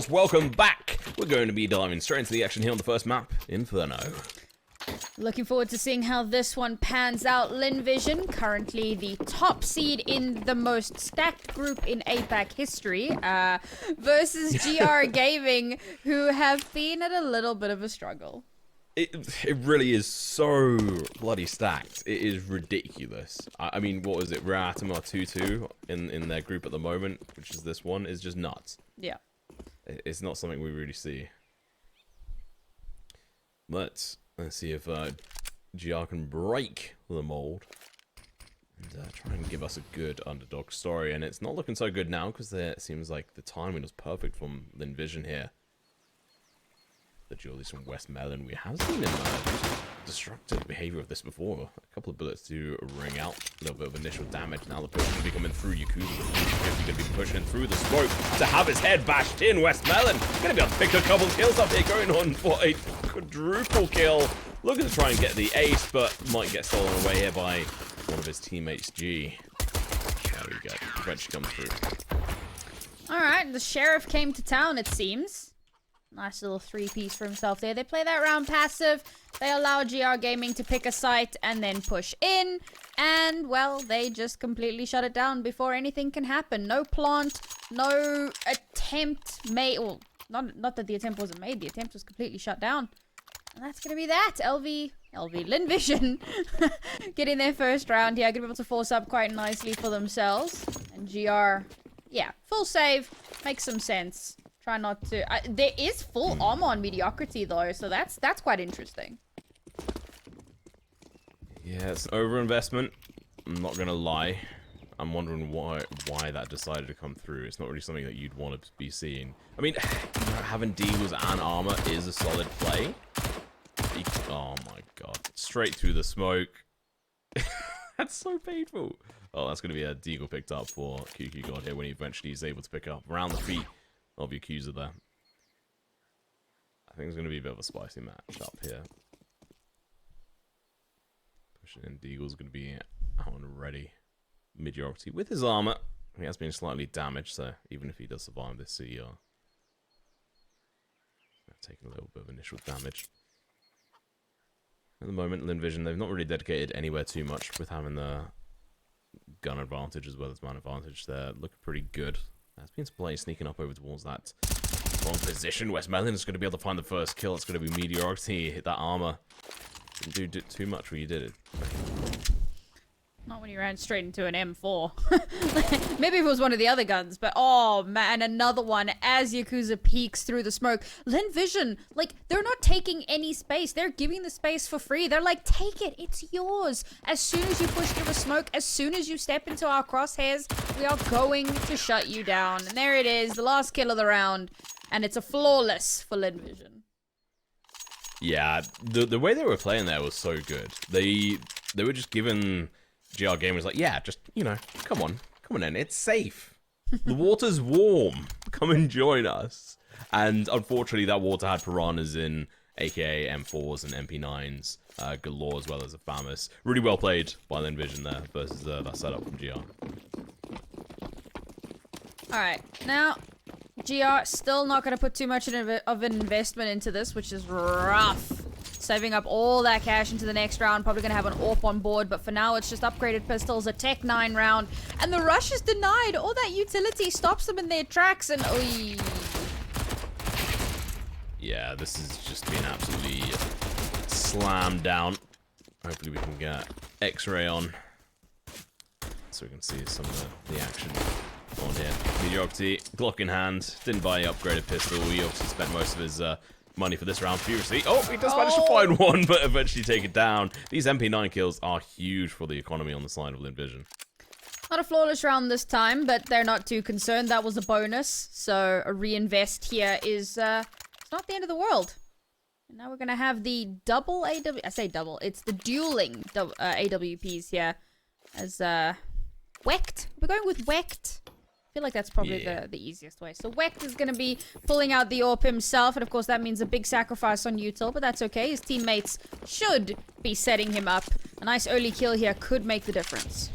Welcome back. We're going to be diving straight into the action here on the first map, Inferno. Looking forward to seeing how this one pans out. Lynn Vision, currently the top seed in the most stacked group in APAC history, versus GR Gaming, who have been at a little bit of a struggle. It really is so bloody stacked. It is ridiculous. I mean, what is it? Reatom are 2-2 in their group at the moment, which is this one. Is just nuts. Yeah. It's not something we really see. Let's see if GR can break the mold and try and give us a good underdog story. And it's not looking so good now because it seems like the timing was perfect from Lynn Vision here. The duelies from West Melon. We have seen him destructive behavior of this before. A couple of bullets to ring out. A little bit of initial damage. Now the push going to be coming through Yakuza. He's going to be pushing through the smoke to have his head bashed in. West Melon going to be able to pick a couple kills up here. Going on for a quadruple kill. Looking to try and get the ace, but might get stolen away here by one of his teammates, G. There we go. French comes through. Alright, the sheriff came to town, it seems. Nice little three-piece for himself there. They play that round passive. They allow GR Gaming to pick a site and then push in. And, well, they just completely shut it down before anything can happen. No plant, no attempt made. Well, not that the attempt wasn't made. The attempt was completely shut down. And that's going to be that. LV, Lynn Vision getting their first round here. Going to be able to force up quite nicely for themselves. And GR, yeah, full save. Makes some sense. Try not to. There is full armor on mediocrity though, so that's quite interesting. Yeah, it's an overinvestment. I'm not gonna lie. I'm wondering why that decided to come through. It's not really something that you'd want to be seeing. I mean, having deagles and armor is a solid play. Oh my god! Straight through the smoke. That's so painful. Oh, that's gonna be a deagle picked up for QQ God here when he eventually is able to pick up around the feet of Yakuza there. I think it's going to be a bit of a spicy match up here. Pushing in, Deagle's going to be out and ready. Mediocrity with his armor. He has been slightly damaged, so even if he does survive this CER, taking a little bit of initial damage. At the moment, Lynn Vision, they've not really dedicated anywhere too much with having the gun advantage as well as man advantage. They're looking pretty good. There's been some players sneaking up over towards that wrong position. West Melon is going to be able to find the first kill. It's going to be mediocrity. Hit that armor. Didn't do too much when you did it. Not when you ran straight into an M4. Maybe if it was one of the other guns, but oh man, another one as Yakuza peeks through the smoke. Lynn Vision, like, they're not taking any space. They're giving the space for free. They're like, take it, it's yours. As soon as you push through the smoke, as soon as you step into our crosshairs, we are going to shut you down. And there it is, the last kill of the round. And it's a flawless for Lynn Vision. Yeah, the way they were playing there was so good. They were just giving GR Gamers like, yeah, just, you know, come on in, it's safe. The water's warm. Come and join us. And unfortunately, that water had piranhas in, aka M4s and MP9s galore, as well as a FAMAS. Really well played by Lynn Vision there versus that setup from GR. Alright, now GR still not going to put too much of an investment into this, which is rough. Saving up all that cash into the next round. Probably going to have an AWP on board, but for now it's just upgraded pistols, a Tech 9 round, and the rush is denied. All that utility stops them in their tracks, and oy. Yeah, this has just been absolutely slammed down. Hopefully we can get X-ray on so we can see some of the action on here. Mediocrity, Glock in hand, didn't buy an upgraded pistol. He obviously spent most of his money for this round furiously. Oh, he does manage to find one, but eventually take it down. These MP9 kills are huge for the economy on the side of Lynn Vision. Not a flawless round this time, but they're not too concerned. That was a bonus, so a reinvest here is it's not the end of the world. And now we're gonna have the double AW. I say double. It's the dueling AWPs here. As Wecht. We're going with Wecht. I feel like that's probably the easiest way. So Wecht is going to be pulling out the AWP himself, and of course that means a big sacrifice on Util, but that's okay. His teammates should be setting him up. A nice early kill here could make the difference.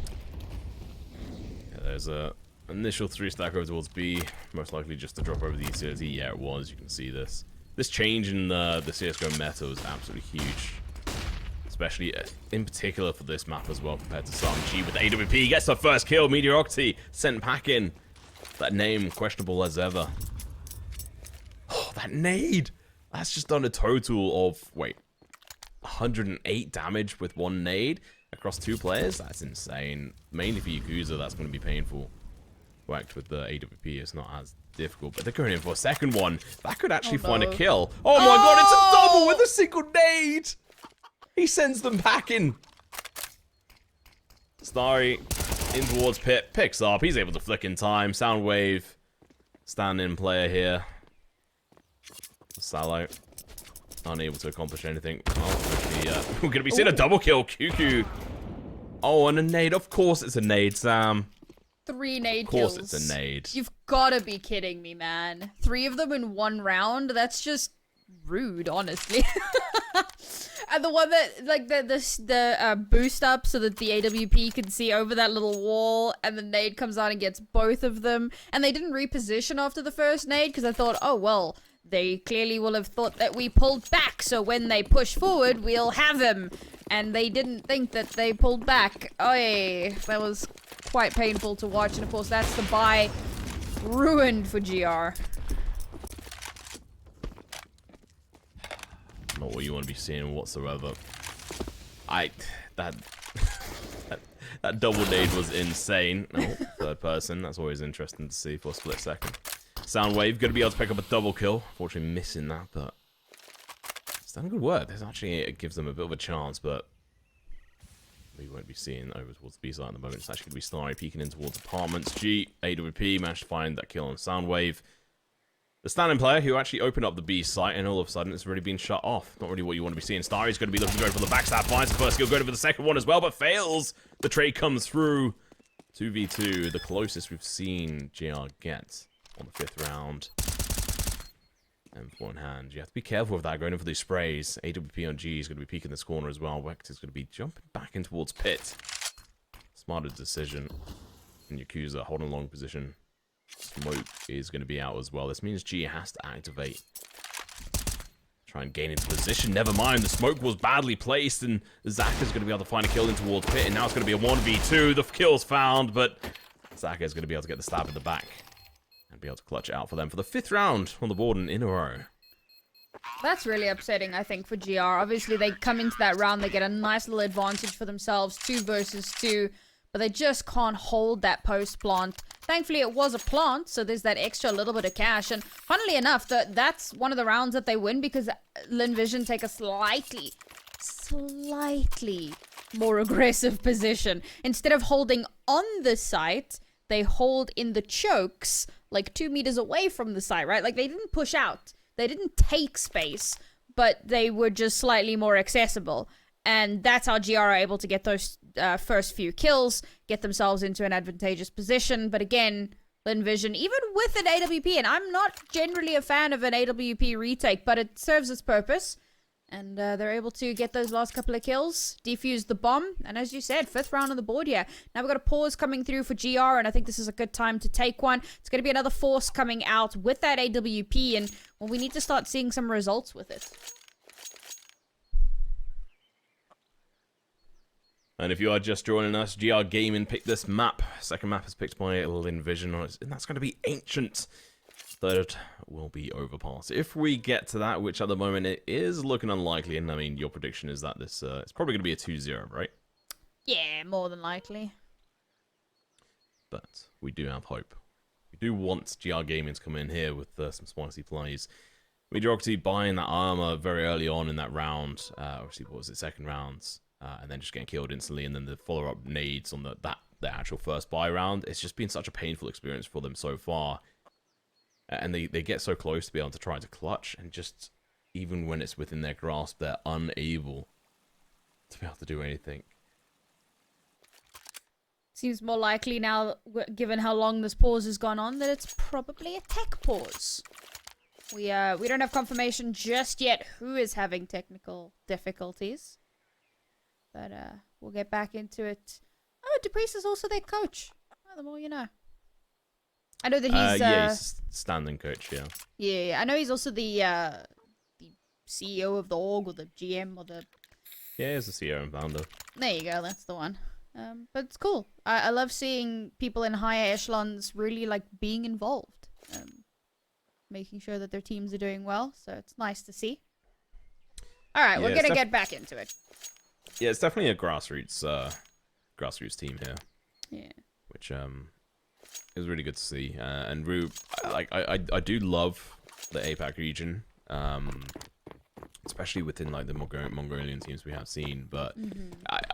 Yeah, there's a Initial 3-stack over towards B. Most likely just to drop over the ECLT. Yeah, it was. You can see this. This change in the CSGO meta was absolutely huge. Especially, in particular, for this map as well, compared to some. G with AWP gets the first kill. Mediocrity sent packing. That name, questionable as ever. Oh, that nade! That's just done a total of, wait, 108 damage with one nade across 2 players? That's insane. Mainly for Yakuza, that's going to be painful. Whacked with the AWP, it's not as difficult, but they're going in for a second one. That could actually find a kill. Oh my god, it's a double with a single nade! He sends them packing. Starry in towards Pit, picks up. He's able to flick in time. Soundwave, stand-in player here. Salo, unable to accomplish anything. Oh, we're going to be seeing a double kill. QQ. Oh, and a nade. Of course it's a nade, Sam. 3 nade kills. Of course it's a nade. You've gotta be kidding me, man. 3 of them in 1 round? That's just rude, honestly. And the one that, like, the boost up so that the AWP can see over that little wall, and the nade comes out and gets both of them. And they didn't reposition after the first nade, because I thought, oh, well, they clearly will have thought that we pulled back, so when they push forward, we'll have him. And they didn't think that they pulled back. Oy, that was quite painful to watch, and of course that's the buy ruined for GR. Not what you want to be seeing whatsoever. That double nade was insane. Oh, third person, that's always interesting to see for a split second. Soundwave gonna be able to pick up a double kill. Fortunately missing that, but it's done good work. This actually, it gives them a bit of a chance, but we won't be seeing over towards the B side at the moment. It's actually going to be Starry peeking in towards apartments. G, AWP managed to find that kill on Soundwave. The standing player who actually opened up the B site, and all of a sudden it's already been shut off. Not really what you want to be seeing. Starry's going to be looking to go for the backstab. Finds the first kill, going for the second one as well, but fails. The trade comes through. 2v2, the closest we've seen GR get on the 5th round. M4 in hand. You have to be careful with that, going in for these sprays. AWP on G is going to be peeking this corner as well. Vector's going to be jumping back in towards Pit. Smarter decision. And Yakuza holding a long position. Smoke is going to be out as well. This means G has to activate. Try and gain into position. Never mind, the smoke was badly placed, and Zaka is going to be able to find a kill in towards Pit, and now it's going to be a 1v2. The kill's found, but Zaka is going to be able to get the stab in the back and be able to clutch it out for them for the 5th round on the board and in a row. That's really upsetting, I think, for GR. Obviously, they come into that round, they get a nice little advantage for themselves, 2 versus 2, but they just can't hold that post plant. Thankfully, it was a plant, so there's that extra little bit of cash. And funnily enough, that's one of the rounds that they win because Lynn Vision take a slightly more aggressive position. Instead of holding on the site, they hold in the chokes, like 2 meters away from the site, right? Like, they didn't push out. They didn't take space, but they were just slightly more accessible. And that's how GR are able to get those first few kills, get themselves into an advantageous position. But again, Lynn Vision, even with an AWP, and I'm not generally a fan of an AWP retake, but it serves its purpose. And they're able to get those last couple of kills, defuse the bomb, and as you said, 5th round on the board here. Now we've got a pause coming through for GR, and I think this is a good time to take one. It's going to be another force coming out with that AWP, and well, we need to start seeing some results with it. And if you are just joining us, GR Gaming picked this map. Second map is picked by Lynn Vision, and that's going to be Ancient. Third will be Overpass. If we get to that, which at the moment it is looking unlikely, and I mean, your prediction is that this it's probably going to be a 2-0, right? Yeah, more than likely. But we do have hope. We do want GR Gaming to come in here with some spicy plays. Mediocrity buying that armor very early on in that round. Obviously, what was it, 2nd round? And then just getting killed instantly, and then the follow-up nades on the actual first buy round. It's just been such a painful experience for them so far. And they get so close to be able to try to clutch, and just, even when it's within their grasp, they're unable to be able to do anything. Seems more likely now, given how long this pause has gone on, that it's probably a tech pause. We don't have confirmation just yet who is having technical difficulties. But we'll get back into it. Oh, DePriest is also their coach. Oh, the more you know. I know that he's yeah, he's standing coach. Yeah. Yeah, I know he's also the CEO of the org or the GM or the. Yeah, he's the CEO and founder. There you go. That's the one. But it's cool. I love seeing people in higher echelons really like being involved, making sure that their teams are doing well. So it's nice to see. All right, we're gonna get back into it. Yeah, it's definitely a grassroots team here. Yeah. Which is really good to see. And I do love the APAC region, especially within like the Mongolian teams we have seen. But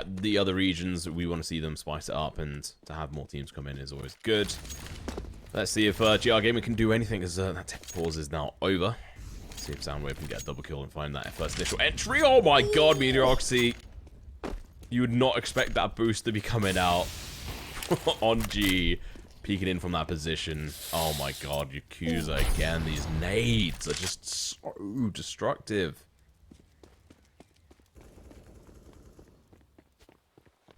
the other regions, we want to see them spice it up, and to have more teams come in is always good. Let's see if GR Gaming can do anything, as that tech pause is now over. See if Soundwave can get a double kill and find that first initial entry. Oh my god, Meteoroxy. You would not expect that boost to be coming out on G. Peeking in from that position. Oh my god, Yakuza again. These nades are just so destructive.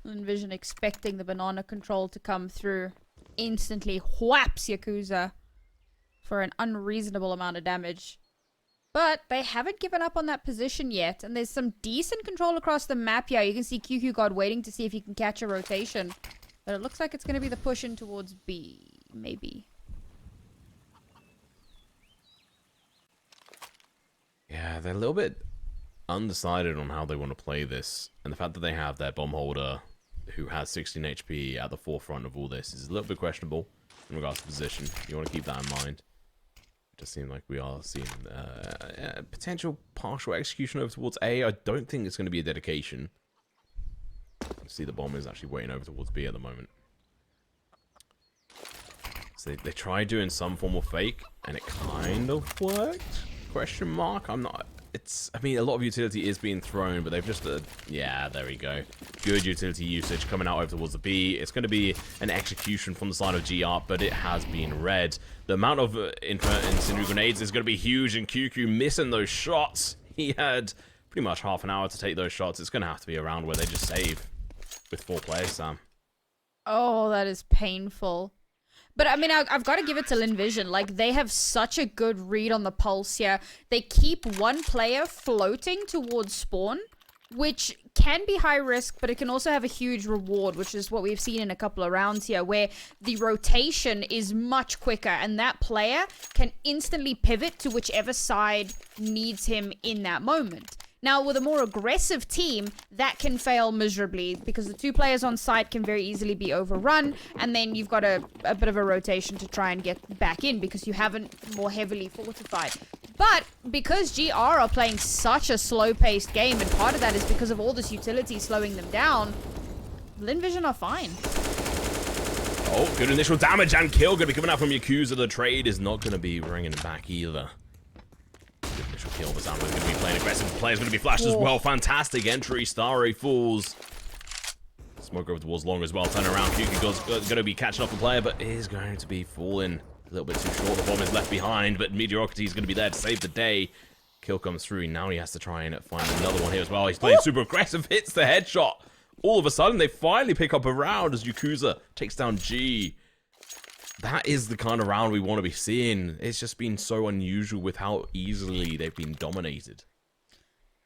Envision expecting the banana control to come through. Instantly whaps Yakuza for an unreasonable amount of damage. But they haven't given up on that position yet, and there's some decent control across the map here. You can see QQ God waiting to see if he can catch a rotation. But it looks like it's going to be the push in towards B, maybe. Yeah, they're a little bit undecided on how they want to play this. And the fact that they have their bomb holder, who has 16 HP at the forefront of all this, is a little bit questionable in regards to position. You want to keep that in mind. It does seem like we are seeing potential partial execution over towards A. I don't think it's going to be a dedication. See, the bomb is actually waiting over towards B at the moment. So they tried doing some form of fake, and it kind of worked? Question mark? I'm not... I mean, a lot of utility is being thrown, but they've just... yeah, there we go. Good utility usage coming out over towards the B. It's going to be an execution from the side of GR, but it has been read. The amount of incendiary grenades is going to be huge, and QQ missing those shots. He had pretty much half an hour to take those shots. It's going to have to be a round where they just save with 4 players, Sam. Oh, that is painful. But, I mean, I've got to give it to Lynn Vision. Like, they have such a good read on the pulse here. They keep one player floating towards spawn, which can be high risk, but it can also have a huge reward, which is what we've seen in a couple of rounds here, where the rotation is much quicker, and that player can instantly pivot to whichever side needs him in that moment. Now, with a more aggressive team, that can fail miserably because the 2 players on site can very easily be overrun, and then you've got a bit of a rotation to try and get back in because you haven't more heavily fortified. But because GR are playing such a slow-paced game, and part of that is because of all this utility slowing them down, Lynn Vision are fine. Oh, good initial damage and kill going to be coming out from Yakuza. The trade is not going to be ringing back either. Good initial kill, but Soundwave's going to be playing aggressive. The player's going to be flashed as well. Fantastic entry. Starry falls. Smoke over the walls long as well. Turn around. QQ going to be catching off the player, but is going to be falling a little bit too short. The bomb is left behind, but Mediocrity is going to be there to save the day. Kill comes through. Now he has to try and find another one here as well. He's playing super aggressive. Hits the headshot. All of a sudden, they finally pick up a round as Yakuza takes down G. That is the kind of round we want to be seeing. It's just been so unusual with how easily they've been dominated.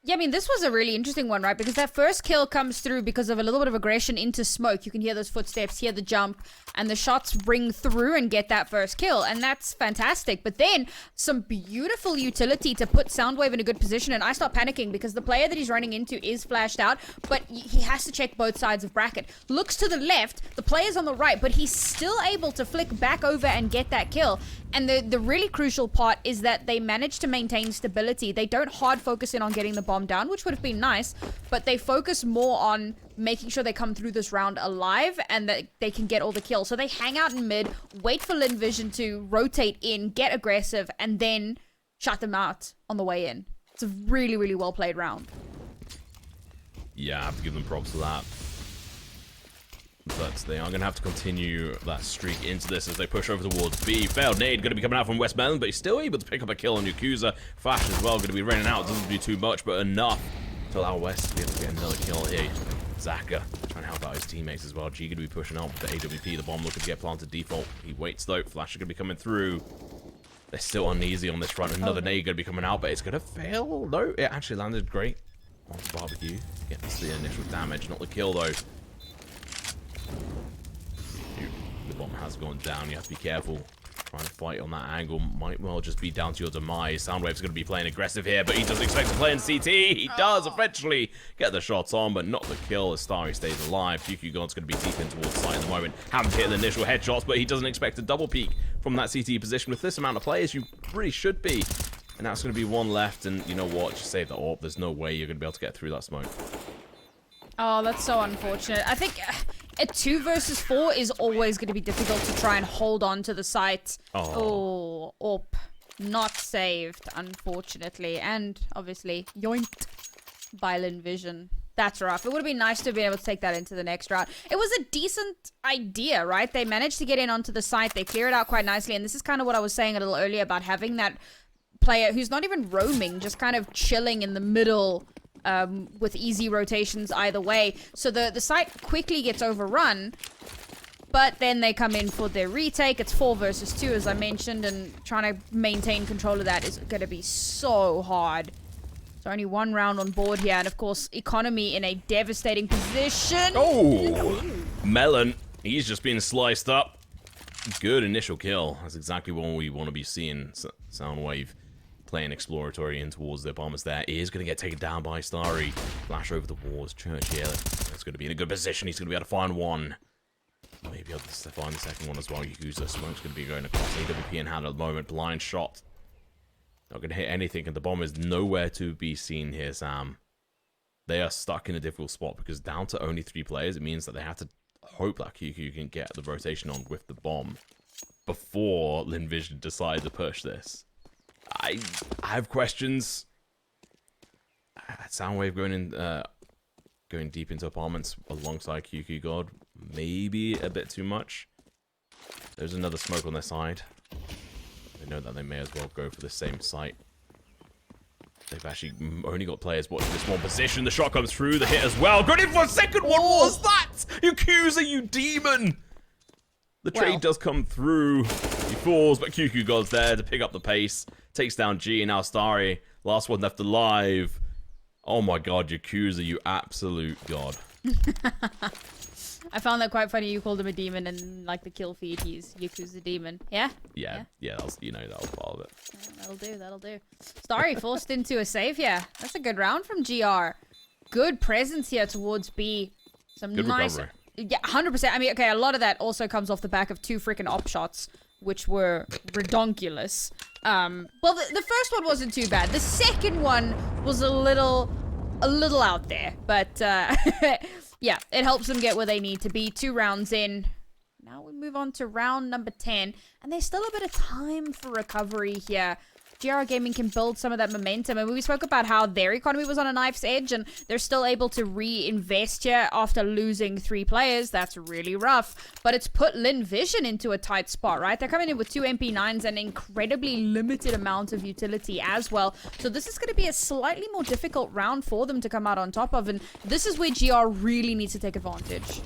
Yeah, I mean, this was a really interesting one, right? Because that first kill comes through because of a little bit of aggression into smoke. You can hear those footsteps, hear the jump, and the shots ring through and get that first kill, and that's fantastic. But then, some beautiful utility to put Soundwave in a good position, and I start panicking because the player that he's running into is flashed out, but he has to check both sides of bracket. Looks to the left, the player's on the right, but he's still able to flick back over and get that kill. And the really crucial part is that they manage to maintain stability. They don't hard focus in on getting the bomb down, which would have been nice, but they focus more on making sure they come through this round alive and that they can get all the kills. So they hang out in mid, wait for Lynn Vision to rotate in, get aggressive, and then shut them out on the way in. It's a really, really well played round. Yeah, I have to give them props for that. But they are going to have to continue that streak into this as they push over towards B. Failed nade going to be coming out from Westmelon, but he's still able to pick up a kill on Yakuza. Flash as well, going to be raining out. Doesn't do too much, but enough to allow West to be able to get another kill here. Zaka trying to help out his teammates as well. G going to be pushing out with the AWP. The bomb looking to get planted default. He waits though. Flash is going to be coming through. They're still uneasy on this front. Another nade going to be coming out, but it's going to fail. No, it actually landed great on the barbecue. Gets the initial damage, not the kill though. The bomb has gone down. You have to be careful. Trying to fight on that angle might well just be down to your demise. Soundwave's going to be playing aggressive here, but he doesn't expect to play in CT. He does eventually get the shots on, but not the kill as Starry stays alive. QQ God's going to be deep in towards site at the moment. Haven't hit the initial headshots, but he doesn't expect a double peek from that CT position. With this amount of players, you really should be. And that's going to be one left, and you know what? Just save that AWP. There's no way you're going to be able to get through that smoke. Oh, that's so unfortunate. I think a 2 versus 4 is always going to be difficult to try and hold on to the site. Oh, AWP. Not saved, unfortunately. And, obviously, yoinked by Lynn Vision. That's rough. It would have been nice to be able to take that into the next round. It was a decent idea, right? They managed to get in onto the site. They clear it out quite nicely. And this is kind of what I was saying a little earlier about having that player who's not even roaming, just kind of chilling in the middle with easy rotations either way. So the site quickly gets overrun, but then they come in for their retake. It's 4 versus 2, as I mentioned, and trying to maintain control of that is going to be so hard. So only 1 round on board here, and of course, Economy in a devastating position. Oh! Melon, he's just being sliced up. Good initial kill. That's exactly what we want to be seeing. Soundwave playing exploratory in towards the bombers there. He is going to get taken down by Starry. Flash over the walls. Church here. That's going to be in a good position. He's going to be able to find one. Maybe able to find the second one as well. Yakuza. Smoke's going to be going across AWP in hand at the moment. Blind shot. Not going to hit anything, and the bomb is nowhere to be seen here, Sam. They are stuck in a difficult spot because down to only 3 players, it means that they have to hope that QQ can get the rotation on with the bomb before Lynn Vision decide to push this. I have questions. Soundwave going deep into apartments alongside QQ God. Maybe a bit too much. There's another smoke on their side. They know that they may as well go for the same site. They've actually only got players watching this one position. The shot comes through, the hit as well. Going in for a second one. What was that? Yakuza, you demon! The trade does come through. He falls, but QQ God's there to pick up the pace. Takes down G, and now Starry. Last one left alive. Oh my god, Yakuza, you absolute god. I found that quite funny. You called him a demon, and like the kill feed, he's Yakuza demon. Yeah? Yeah, that was, that was part of it. Yeah, that'll do. Starry forced into a save here. That's a good round from GR. Good presence here towards B. Some good nice recovery. Yeah, 100%. I mean, okay, a lot of that also comes off the back of 2 freaking op shots, which were redonkulous. Well, the first one wasn't too bad. The second one was a little out there, but yeah, it helps them get where they need to be. 2 rounds in. Now we move on to round number 10, and there's still a bit of time for recovery here. GR Gaming can build some of that momentum, and we spoke about how their economy was on a knife's edge, and they're still able to reinvest here after losing 3 players. That's really rough, but it's put Lynn Vision into a tight spot, right? They're coming in with 2 MP9s and incredibly limited amount of utility as well, so this is going to be a slightly more difficult round for them to come out on top of, and this is where GR really needs to take advantage.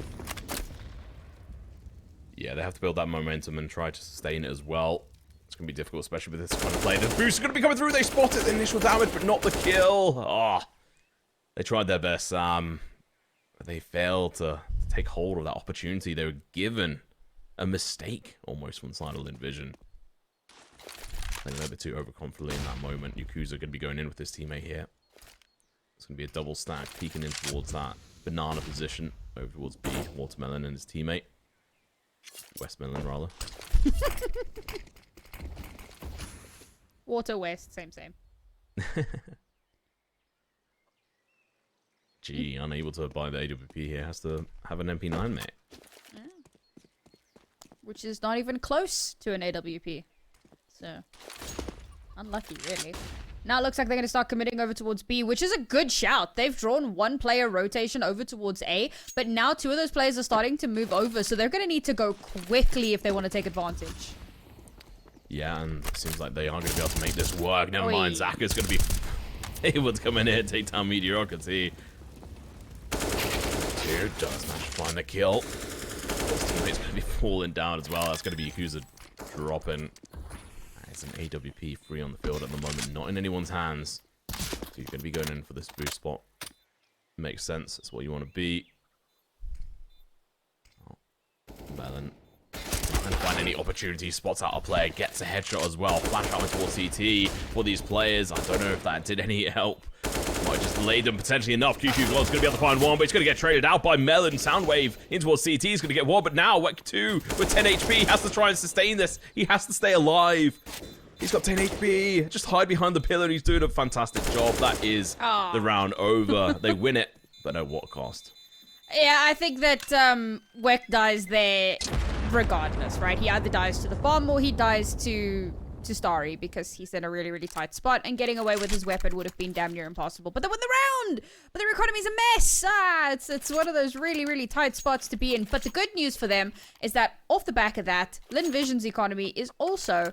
Yeah, they have to build that momentum and try to sustain it as well. It's going to be difficult, especially with this kind of play. The boost is going to be coming through. They spotted the initial damage, but not the kill. Oh, they tried their best, but they failed to take hold of that opportunity. They were given a mistake almost from the side of Lynn Vision. Playing a little bit too overconfidently in that moment. Yakuza going to be going in with his teammate here. It's going to be a double stack, peeking in towards that banana position over towards B. Watermelon and his teammate. Westmelon, rather. Water West, same. Gee, unable to buy the AWP here. Has to have an MP9, mate. Yeah. Which is not even close to an AWP. So, unlucky, really. Now it looks like they're going to start committing over towards B, which is a good shout. They've drawn 1 player rotation over towards A, but now 2 of those players are starting to move over, so they're going to need to go quickly if they want to take advantage. Yeah, and it seems like they are going to be able to make this work. Never mind, Zaka's going to be able to come in here and take down Mediocrity. 2 Who does manage to find the kill. His teammate's going to be falling down as well. That's going to be Yakuza dropping. It's an AWP free on the field at the moment, not in anyone's hands. So you're going to be going in for this boost spot. Makes sense. That's what you want to be. Oh, Melon. And find any opportunity, spots out a player, gets a headshot as well. Flash out towards CT for these players. I don't know if that did any help. Might just delay them potentially enough. QQ God's going to be able to find one, but he's going to get traded out by Melon. Soundwave in towards CT. He's going to get one, but now Wek 2 with 10 HP. He has to try and sustain this. He has to stay alive. He's got 10 HP. Just hide behind the pillar. He's doing a fantastic job. That is the round over. They win it, but at what cost? Yeah, I think that Wek dies there regardless, right? He either dies to the bomb or he dies to Starry because he's in a really, really tight spot, and getting away with his weapon would have been damn near impossible. But they win the round! But their economy's a mess! It's one of those really, really tight spots to be in. But the good news for them is that off the back of that, Lynn Vision's economy is also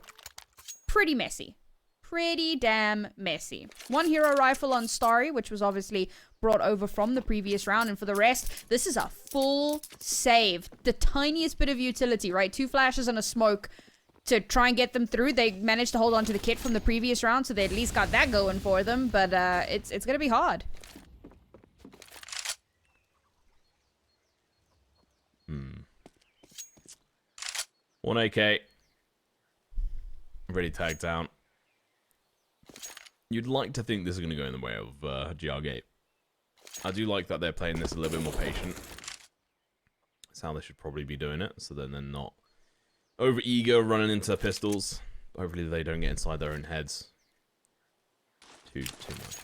pretty messy. Pretty damn messy. One hero rifle on Starry, which was obviously brought over from the previous round, and for the rest, this is a full save. The tiniest bit of utility, right? 2 flashes and a smoke to try and get them through. They managed to hold on to the kit from the previous round, so they at least got that going for them, but it's gonna be hard. One AK. Ready tagged down. You'd like to think this is going to go in the way of GR Gate. I do like that they're playing this a little bit more patient. That's how they should probably be doing it, so then they're not over eager running into pistols. Hopefully they don't get inside their own heads too much.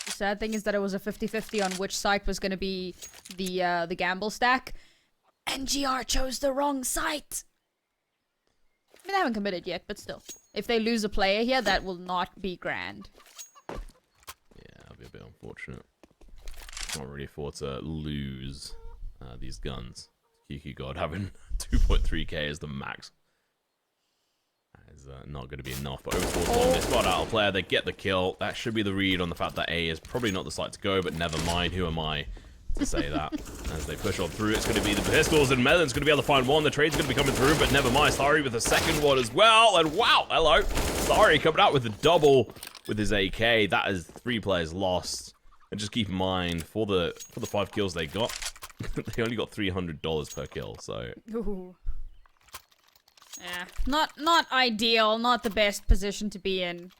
The sad thing is that it was a 50-50 on which site was going to be the gamble stack, and GR chose the wrong site. I mean, they haven't committed yet, but still. If they lose a player here, that will not be grand. Yeah, that'll be a bit unfortunate. Not really thought to lose these guns. QQ God having 2.3k as the max. That is not going to be enough. But over towards one, they spot out a player, they get the kill. That should be the read on the fact that A is probably not the site to go, but never mind. Who am I to say that? As they push on through, it's going to be the pistols, and Melon's going to be able to find one. The trade's going to be coming through, but never mind. Starry with the second one as well, and wow, hello. Starry coming out with the double with his AK. That is 3 players lost. And just keep in mind, for the 5 kills they got, they only got $300 per kill, so... Ooh. Yeah, not ideal, not the best position to be in.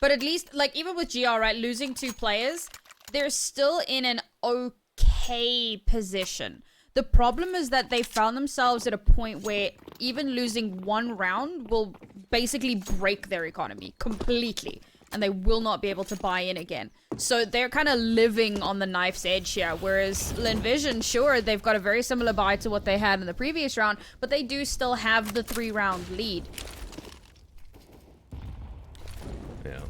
But at least, like, even with GR, right, losing 2 players, they're still in an okay position. The problem is that they found themselves at a point where even losing 1 round will basically break their economy completely, and they will not be able to buy in again. So they're kind of living on the knife's edge here, whereas Lynn Vision, sure, they've got a very similar buy to what they had in the previous round, but they do still have the 3-round lead. Yeah.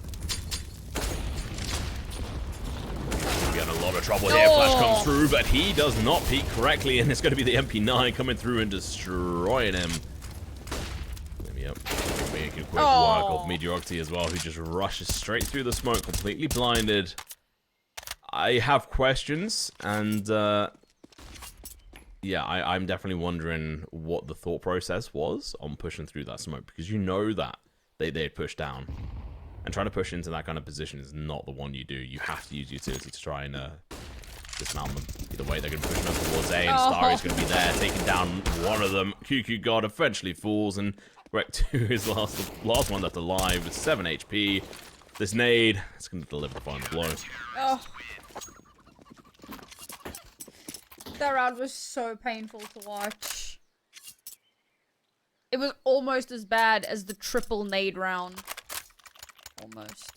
He's getting a lot of trouble here. Flash comes through, but he does not peek correctly, and it's going to be the MP9 coming through and destroying him. Yep. Making quick work of Mediocrity as well, who just rushes straight through the smoke, completely blinded. I have questions, and yeah, I'm definitely wondering what the thought process was on pushing through that smoke, because you know that they'd push down. And trying to push into that kind of position is not the one you do. You have to use utility to try and dismount them. Either way, they're going to push them towards A, and Starry's going to be there, taking down one of them. QQ God eventually falls, and Wreck 2 is the last one left alive with 7 HP. This nade, it's going to deliver the final blow. Oh. That round was so painful to watch. It was almost as bad as the triple nade round. Almost.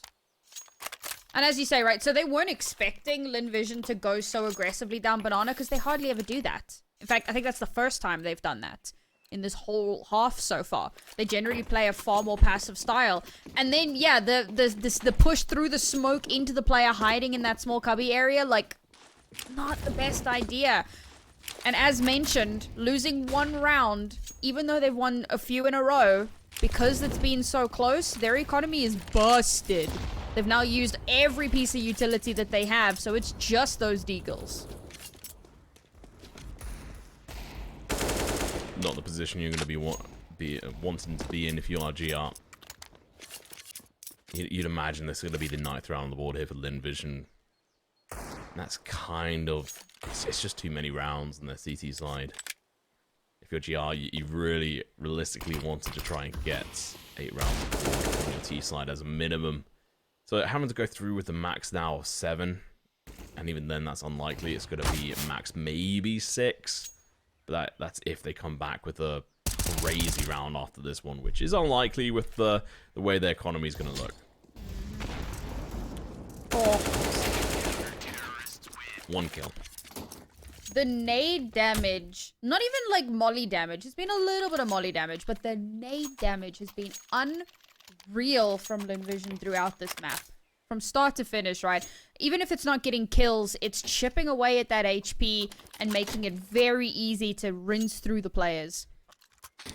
And as you say, right, so they weren't expecting Lynn Vision to go so aggressively down Banana, because they hardly ever do that. In fact, I think that's the first time they've done that in this whole half so far. They generally play a far more passive style. And then, yeah, the push through the smoke into the player hiding in that small cubby area, like, not the best idea. And as mentioned, losing 1 round, even though they've won a few in a row, because it's been so close, their economy is busted. They've now used every piece of utility that they have, so it's just those deagles. not the position you're going to be wanting to be in if you are GR. You'd imagine this is going to be the 9th round on the board here for Lynn Vision. That's kind of... It's just too many rounds on their CT side. If you're GR, you really realistically wanted to try and get 8 rounds on your T side as a minimum. So having to go through with the max now of 7. And even then, that's unlikely. It's going to be max maybe 6. But that's if they come back with a crazy round after this one, which is unlikely with the way the economy is going to look. Oh. 1 kill. The nade damage, not even like molly damage. It's been a little bit of molly damage, but the nade damage has been unreal from Lynn Vision throughout this map. From start to finish, right? Even if it's not getting kills, it's chipping away at that HP and making it very easy to rinse through the players.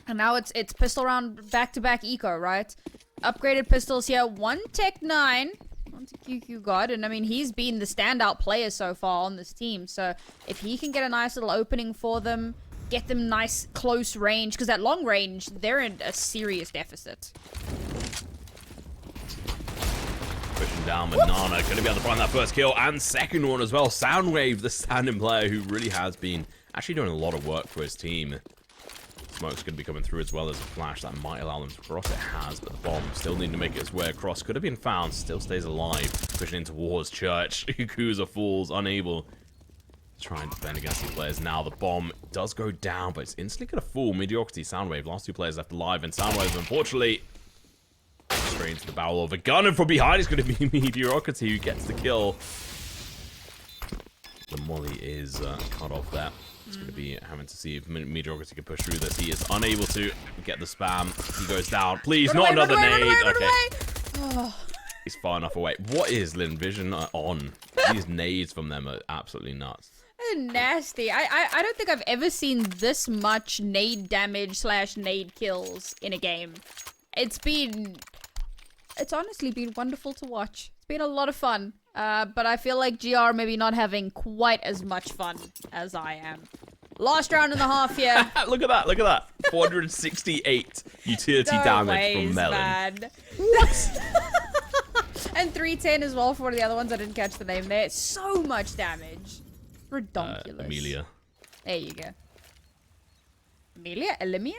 And now it's pistol round back-to-back eco, right? Upgraded pistols here. 1 Tech 9. Onto QQ God, and I mean, he's been the standout player so far on this team, so if he can get a nice little opening for them, get them nice close range, because at long range, they're in a serious deficit. Pushing down Banana, going to be able to find that first kill, and second one as well. Soundwave, the standing player who really has been actually doing a lot of work for his team. Smoke's going to be coming through as well as a flash that might allow them to cross. It has, but the bomb still needing to make its way across. Could have been found, still stays alive. Pushing in towards Church. Kuza falls, unable to try and defend against these players. Now the bomb does go down, but it's instantly going to fall. Mediocrity, Soundwave, last 2 players left alive, and Soundwave, unfortunately, straight into the barrel of a gun, and from behind it's going to be Mediocrity who gets the kill. The molly is cut off there. It's going to be having to see if Mediocrity can push through this. He is unable to get the spam. He goes down. Please, not another nade. Okay. Oh. He's far enough away. What is Lynn Vision on? These nades from them are absolutely nuts. Nasty. I don't think I've ever seen this much nade damage / nade kills in a game. It's honestly been wonderful to watch. It's been a lot of fun. But I feel like GR maybe not having quite as much fun as I am. Last round and a half here. Look at that, look at that. 468 utility damage from Melon. Man. What? And 310 as well for one of the other ones. I didn't catch the name there. So much damage. Ridiculous. Amelia. There you go. Amelia? Elimia?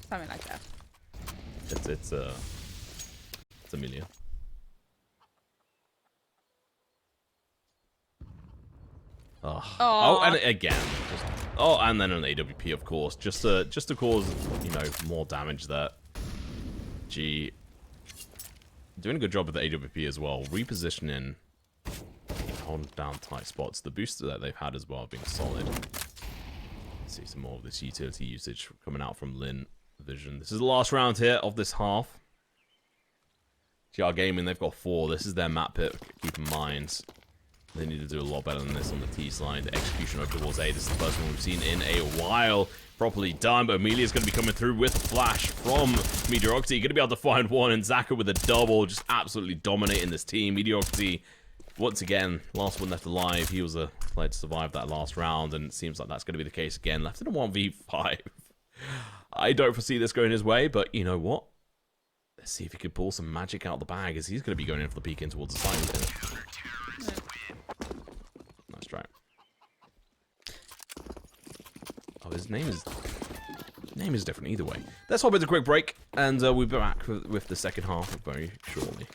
Something like that. It's Amelia. Oh, and again. And then an AWP, of course, just to cause, you know, more damage there. G doing a good job with the AWP as well, repositioning, holding down tight spots. The booster that they've had as well have been solid. Let's see some more of this utility usage coming out from Lynn Vision. This is the last round here of this half. GR Gaming, they've got 4. This is their map pick. Keep in mind, they need to do a lot better than this on the T side. The execution over towards A. This is the first one we've seen in a while. Properly done, but Amelia's going to be coming through with a flash from Mediocrity. Going to be able to find one, and Zaka with a double, just absolutely dominating this team. Mediocrity, once again, last one left alive. He was a player to survive that last round, and it seems like that's going to be the case again. Left in a 1v5. I don't foresee this going his way, but you know what? Let's see if he could pull some magic out of the bag, as he's going to be going in for the peek in towards the side. Nice try. Oh, his name is different either way. Let's hop into a quick break, and we'll be back with the second half very shortly.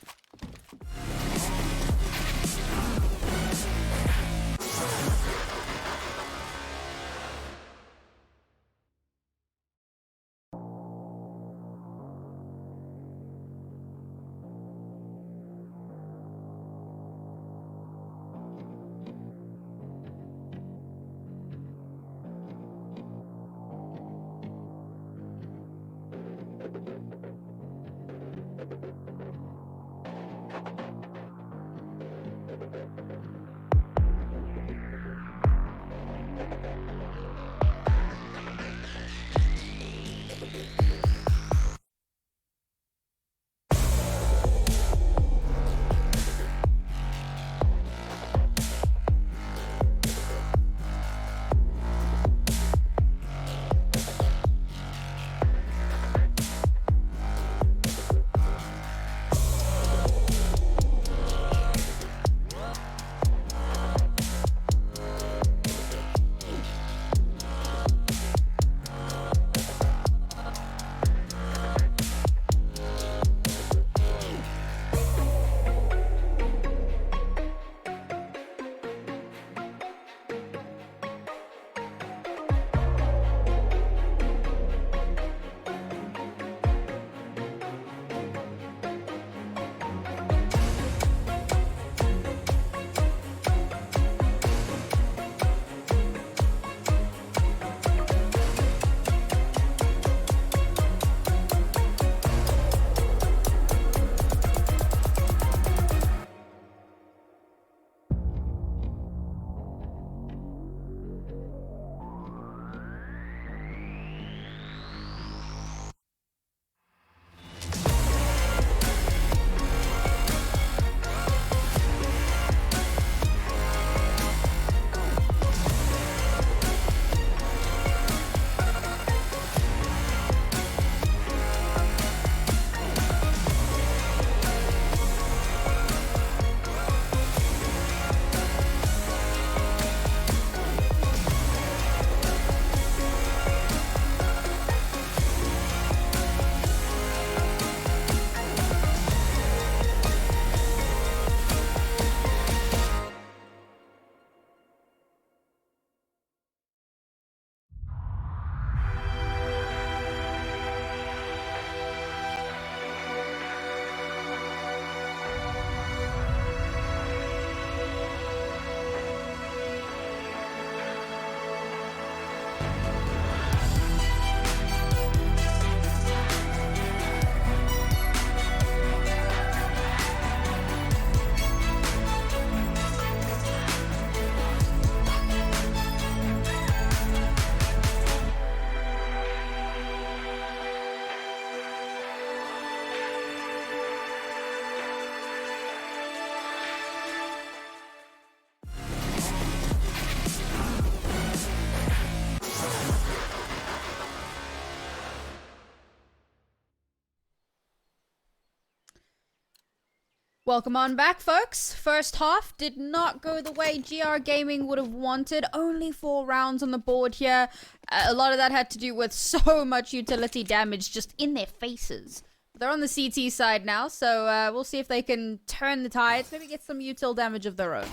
Welcome on back, folks. First half did not go the way GR Gaming would have wanted. Only 4 rounds on the board here. A lot of that had to do with so much utility damage just in their faces. They're on the CT side now, so we'll see if they can turn the tides. Maybe get some util damage of their own.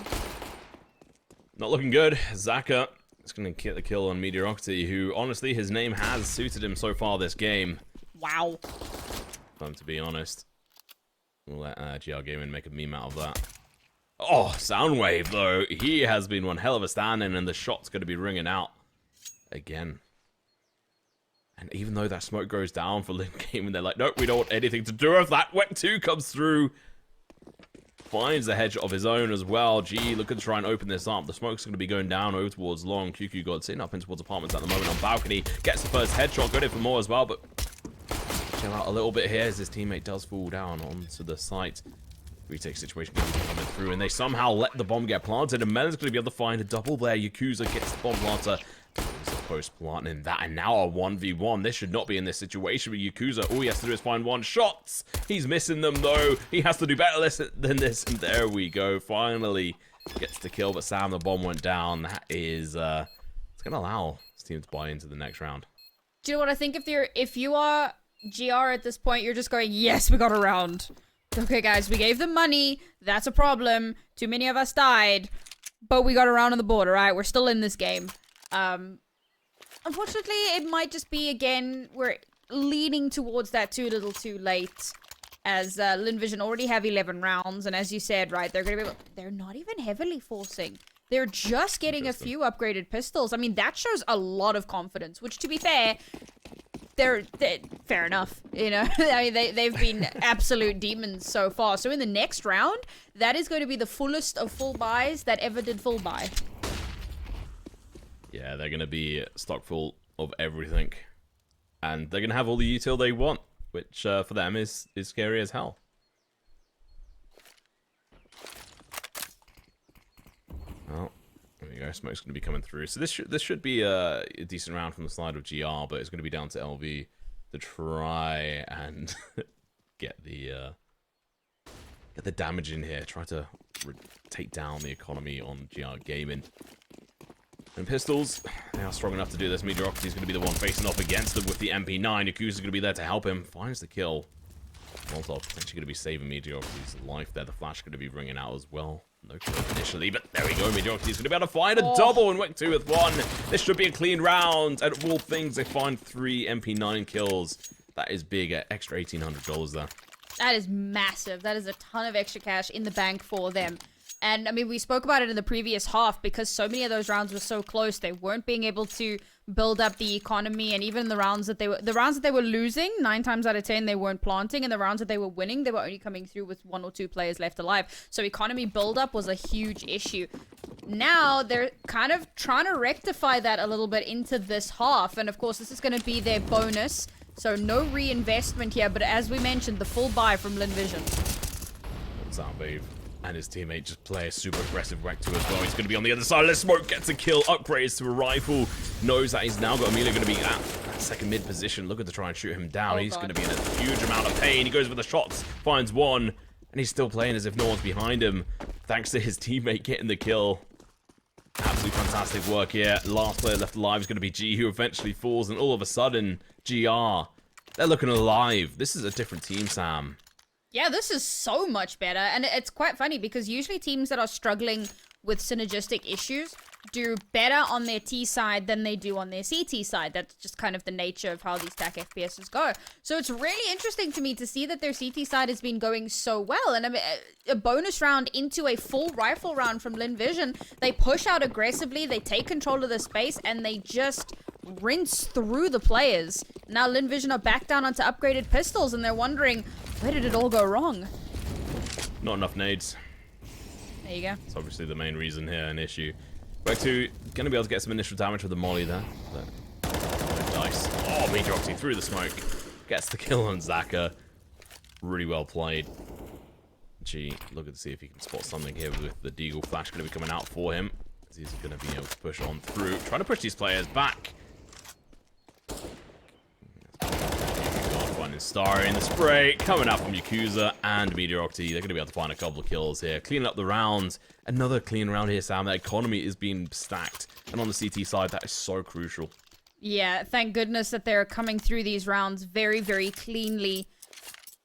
Not looking good. Zaka is going to get the kill on Mediocrity, who, honestly, his name has suited him so far this game. Wow. To be honest. We'll let GR Gaming make a meme out of that. Oh, Soundwave, though. He has been one hell of a stand-in, and the shot's going to be ringing out again. And even though that smoke goes down for Lynn Gaming, they're like, nope, we don't want anything to do with that. Wek 2 comes through. Finds the hedge of his own as well. G looking to try and open this up. The smoke's going to be going down over towards Long. QQ God sitting up in towards apartments at the moment on balcony. Gets the first headshot. Got it for more as well, but chill out a little bit here as his teammate does fall down onto the site. Retake situation going to be coming through, and they somehow let the bomb get planted, and Melon's going to be able to find a double there. Yakuza gets the bomb planter. Post planting that, and now a 1v1. This should not be in this situation with Yakuza. All he has to do is find 1 shot. He's missing them, though. He has to do better than this, and there we go. Finally gets the kill, but Sam, the bomb went down. That is, it's going to allow his team to buy into the next round. Do you know what I think? If you are GR at this point, you're just going, yes, we got a round. Okay, guys, we gave them money. That's a problem. Too many of us died, but we got a round on the board, all right? We're still in this game. Unfortunately, it might just be, again, we're leaning towards that too little too late, as Lynn Vision already have 11 rounds, and as you said, right, they're not even heavily forcing. They're just getting a few upgraded pistols. I mean, that shows a lot of confidence, which, to be fair, they're fair enough, you know? I mean, they've been absolute demons so far. So in the next round, that is going to be the fullest of full buys that ever did full buy. Yeah, they're going to be stock full of everything. And they're going to have all the util they want, which for them is scary as hell. Well, there we go. Smoke's going to be coming through. So this should be a decent round from the side of GR, but it's going to be down to LV to try and get the damage in here. Try to take down the economy on GR Gaming. And pistols, they are strong enough to do this. Mediocrity is going to be the one facing off against them with the MP9. Yakuza is going to be there to help him. Finds the kill. Molotov potentially going to be saving Mediocrity's life there. The flash is going to be ringing out as well. No kill initially, but there we go. Mediocrity is going to be able to find a double and Wek 2 with 1. This should be a clean round. And of all things, they find 3 MP9 kills. That is big at extra $1,800 there. That is massive. That is a ton of extra cash in the bank for them. And, I mean, we spoke about it in the previous half because so many of those rounds were so close. They weren't being able to build up the economy. And even the rounds that they were losing, 9 times out of 10, they weren't planting. And the rounds that they were winning, they were only coming through with 1 or 2 players left alive. So economy build-up was a huge issue. Now, they're kind of trying to rectify that a little bit into this half. And, of course, this is going to be their bonus. So no reinvestment here. But as we mentioned, the full buy from Lynn Vision. Soundwave and his teammate just play a super aggressive Wek 2 as well. He's going to be on the other side. Let's Smoke gets a kill, upgrades to a rifle. Knows that he's now got Amelia going to be at that second mid position, looking to try and shoot him down. He's going to be in a huge amount of pain. He goes for the shots, finds 1, and he's still playing as if no one's behind him, thanks to his teammate getting the kill. Absolutely fantastic work here. Last player left alive is going to be G, who eventually falls, and all of a sudden, GR, they're looking alive. This is a different team, Sam. Yeah, this is so much better. And it's quite funny because usually teams that are struggling with synergistic issues do better on their T side than they do on their CT side. That's just kind of the nature of how these TAC FPSs go. So it's really interesting to me to see that their CT side has been going so well. And I mean, a bonus round into a full rifle round from Lynn Vision. They push out aggressively, they take control of the space, and they just rinse through the players. Now Lynn Vision are back down onto upgraded pistols, and they're wondering, where did it all go wrong? Not enough nades. There you go. It's obviously the main reason here, an issue. Wek 2 going to be able to get some initial damage with the molly there. But nice. Oh, Mediocrity through the smoke. Gets the kill on Zaka. Really well played. Gee, looking to see if he can spot something here with the Deagle flash going to be coming out for him. He's going to be able to push on through. Trying to push these players back. Starry in the spray, coming out from Yakuza and Mediocrity. They're going to be able to find a couple of kills here. Cleaning up the rounds. Another clean round here, Sam. The economy is being stacked. And on the CT side, that is so crucial. Yeah, thank goodness that they're coming through these rounds very, very cleanly.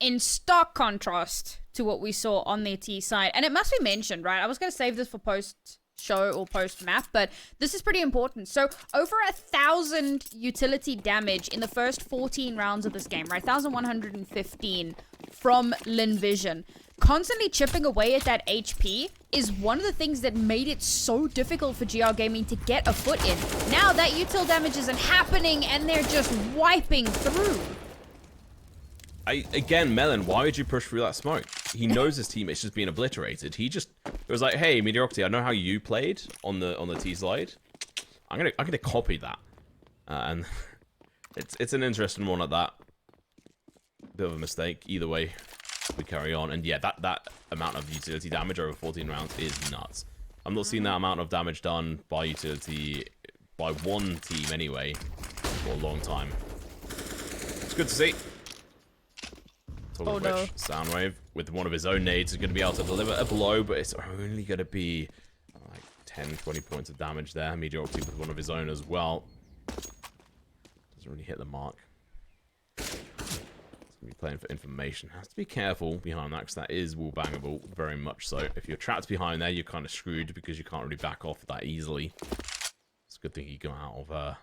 In stark contrast to what we saw on their T side. And it must be mentioned, right? I was going to save this for post-show or post-map, but this is pretty important. So, over 1,000 utility damage in the first 14 rounds of this game, right? 1,115 from Lynn Vision. Constantly chipping away at that HP is one of the things that made it so difficult for GR Gaming to get a foot in. Now that util damage isn't happening and they're just wiping through. Again, Melon, why would you push through that smoke? He knows his teammate's just being obliterated. It was like, hey, Mediocrity, I know how you played on the T side. I'm gonna copy that, and it's an interesting one at that. Bit of a mistake. Either way, we carry on, and yeah, that amount of utility damage over 14 rounds is nuts. I'm not seeing that amount of damage done by utility by one team anyway for a long time. It's good to see. Oh, no. Soundwave, with one of his own nades, is going to be able to deliver a blow, but it's only going to be like 10, 20 points of damage there. Mediocrity with one of his own as well. Doesn't really hit the mark. He's going to be playing for information. Has to be careful behind that, because that is wall-bangable, very much so. If you're trapped behind there, you're kind of screwed, because you can't really back off that easily. It's a good thing you go out of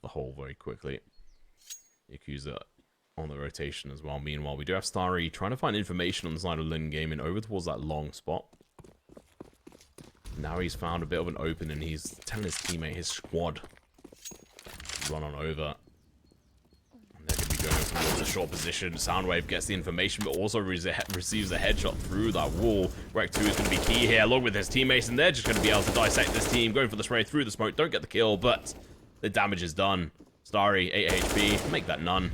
the hole very quickly. Yakuza on the rotation as well. Meanwhile, we do have Starry trying to find information on the side of Lynn Gaming over towards that long spot. Now he's found a bit of an opening. He's telling his teammate, his squad, to run on over. And they're going to be going towards a short position. Soundwave gets the information, but also receives a headshot through that wall. Rec 2 is going to be key here, along with his teammates, and they're just going to be able to dissect this team, going for the spray through the smoke. Don't get the kill, but the damage is done. Starry, 8 HP, make that none.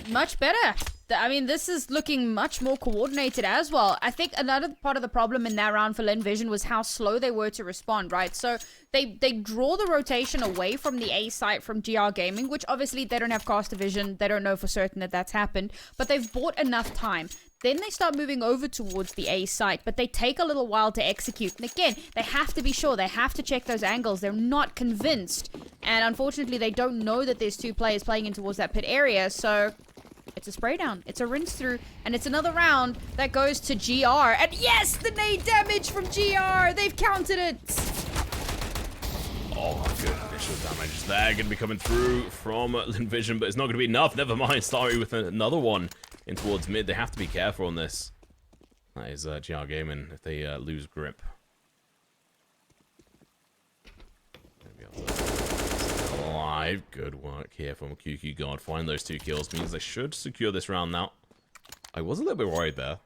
Much better. I mean, this is looking much more coordinated as well. I think another part of the problem in that round for Lynn Vision was how slow they were to respond, right? So they draw the rotation away from the A site from GR Gaming, which obviously they don't have caster vision. They don't know for certain that that's happened, but they've bought enough time. Then they start moving over towards the A site, but they take a little while to execute. And again, they have to be sure. They have to check those angles. They're not convinced. And unfortunately, they don't know that there's two players playing in towards that pit area, so it's a spray down. It's a rinse through. And it's another round that goes to GR. And yes, the nade damage from GR. They've counted it. Oh, good initial damage there. Going to be coming through from Lynn Vision, but it's not going to be enough. Never mind. Starry with another one in towards mid. They have to be careful on this. That is GR Gaming if they lose grip. Alive. Good work here from QQ God. Find those 2 kills means they should secure this round now. I was a little bit worried there.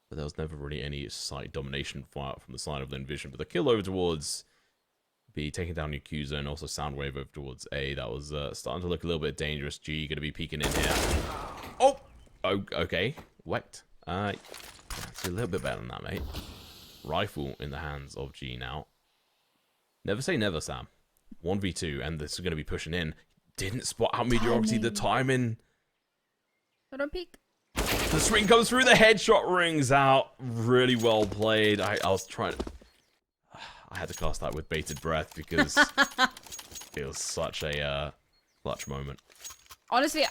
But there was never really any site domination fire from the side of Lynn Vision. But the kill over towards B, taking down Yakuza, and also Soundwave over towards A. That was starting to look a little bit dangerous. G going to be peeking in here. Oh! Okay. Wet. It's a little bit better than that, mate. Rifle in the hands of G now. Never say never, Sam. 1v2, and this is going to be pushing in. Didn't spot out Mediocrity. The timing. I don't peek. The swing comes through. The headshot rings out. Really well played. I was trying to... I had to cast that with bated breath because it was such a clutch moment. Honestly,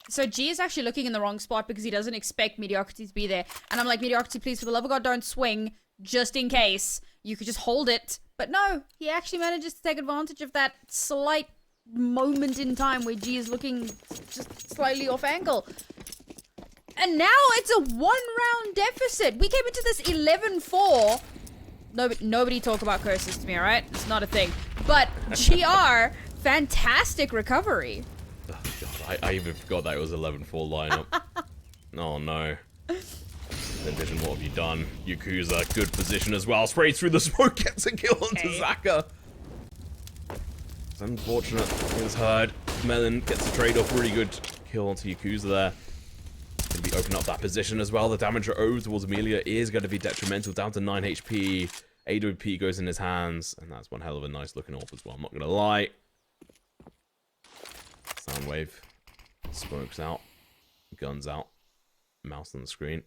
So G is actually looking in the wrong spot because he doesn't expect Mediocrity to be there. And I'm like, Mediocrity, please, for the love of God, don't swing. Just in case. You could just hold it. But no, he actually manages to take advantage of that slight moment in time where G is looking just slightly off angle. And now it's a 1-round deficit. We came into this 11-4. Nobody talk about curses to me, alright? It's not a thing. But GR, fantastic recovery. Oh, God, I even forgot that it was 11-4 lineup. Oh, no. Vision, what have you done? Yakuza, good position as well. Sprays through the smoke, gets a kill onto Zaka. It's unfortunate. It was hard. Melon gets a trade-off. Really good kill onto Yakuza there. Going to be opening up that position as well. The damage over towards Amelia is going to be detrimental. Down to 9 HP. AWP goes in his hands, and that's one hell of a nice looking AWP as well. I'm not gonna lie. Soundwave. Smokes out. Guns out. Mouse on the screen.